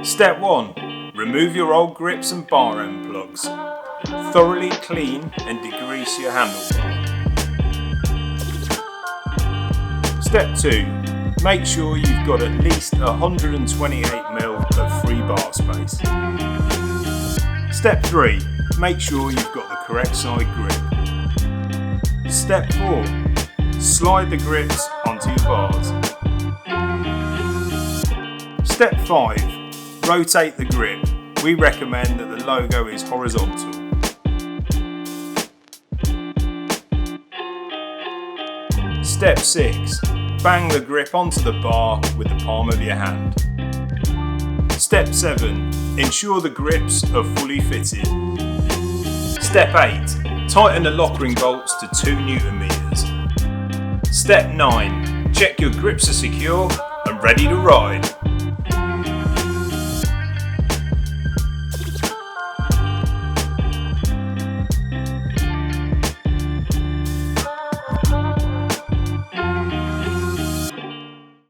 Step 1. Remove your old grips and bar end plugs. Thoroughly clean and degrease your handlebar. Step 2. Make sure you've got at least 128mm of free bar space. Step 3. Make sure you've got the correct side grip. Step 4. Slide the grips onto your bars. Step 5. Rotate the grip. We recommend that the logo is horizontal. Step 6. Bang the grip onto the bar with the palm of your hand. Step 7. Ensure the grips are fully fitted. Step 8. Tighten the lock ring bolts to 2 Nm. Step 9. Check your grips are secure and ready to ride.